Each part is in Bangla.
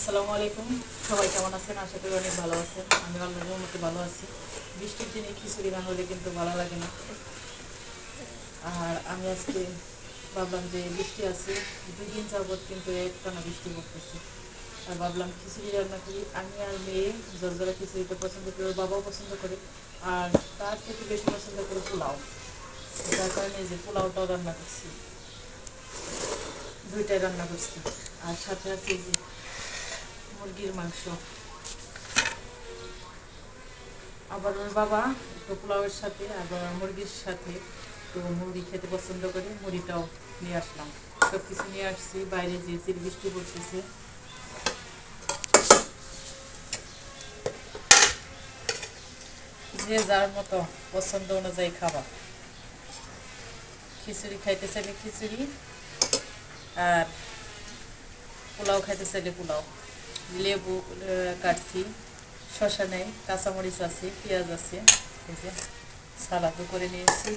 আসসালামু আলাইকুম। সবাই কেমন আছেন? আশা করি অনেক ভালো আছেন। আমি আল্লাহর রহমতে ভালো আছি। বৃষ্টির দিনে খিচুড়ি না হলে কিন্তু ভালো লাগে না। আর আমি আজকে ভাবলাম যে বৃষ্টি আছে, 2 দিন যাবৎ কিন্তু একটানা বৃষ্টি পড়তেছে। আর ভাবলাম খিচুড়ি রান্না করি। আমি আর মেয়ে জলজলা খিচুড়িটা পছন্দ করি, ওর বাবাও পছন্দ করে। আর তার থেকে বেশি পছন্দ করে পোলাও। যার কারণে এই যে পোলাওটাও রান্না করছি, দুইটাই রান্না করছি। আর সাথে আছে এই যে মুরগির মাংস। আবার ওর বাবা একটু পোলাওয়ের সাথে আবার মুরগির সাথে তো মুড়ি খেতে পছন্দ করে, মুড়িটাও নিয়ে আসলাম। সব কিছু নিয়ে আসছি, বাইরে যে বৃষ্টি পড়তেছে। যে যার মতো পছন্দ অনুযায়ী খাবার, খিচুড়ি খাইতে চাইলে খিচুড়ি, আর পোলাও খাইতে চাইলে পোলাও। লেবু কাটছি, শসা নেই, কাঁচামরিচ আছে, পেঁয়াজ আছে, এই যে সালাদও করে নিয়েছি।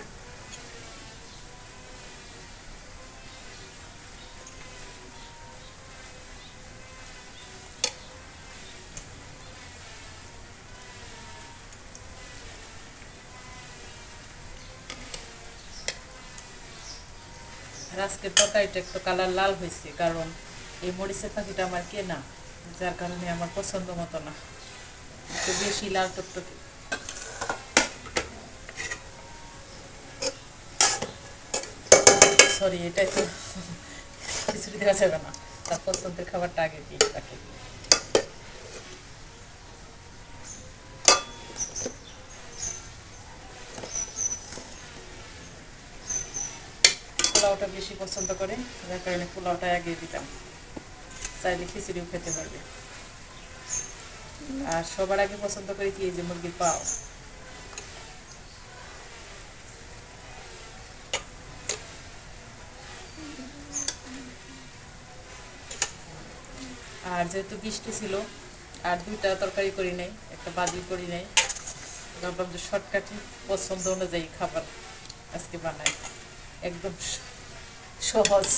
আর আজকের তরকারিটা একটু কালার লাল হয়েছে, কারণ এই মরিচের পাখিটা আমার কেনা, যার কারণে আমার পছন্দ মতো না, একটু বেশি লাল টকটকে। সরি, এটা একটু খিচুড়ি দেওয়া যাবে না, তার পছন্দের খাবারটা আগে দিই তাকে। পোলাওটা বেশি পছন্দ করে, যার কারণে পোলাওটা আগে দিতাম, চাইলে খিচুড়িও খেতে পারবে। আর সবার আগে পছন্দ করি কি, এই যে মুরগির পাও। আর যেহেতু বৃষ্টি ছিল, আর দুইটা তরকারি করি নাই, একটা বাজি করি নাই, ভাবলাম যে শর্টকাটে পছন্দ অনুযায়ী খাবার আজকে বানাই, একদম সহজ।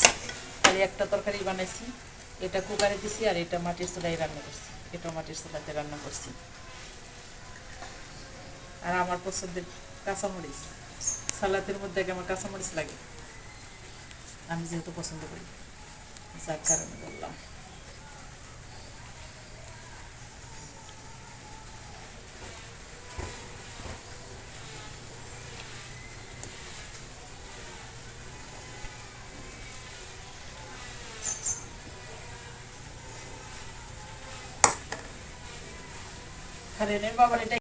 খালি একটা তরকারি বানাইছি, এটা কুকারে দিছি, আর এটা মাটির চুলায় রান্না করছি, এটা মাটির চুলাতে রান্না করছি। আর আমার পছন্দের কাঁচামরিচ, সালাদের মধ্যে আগে আমার কাঁচামরিচ লাগে, আমি যেহেতু পছন্দ করি, যার কারণে বললাম। আরে রে বাবা, এটা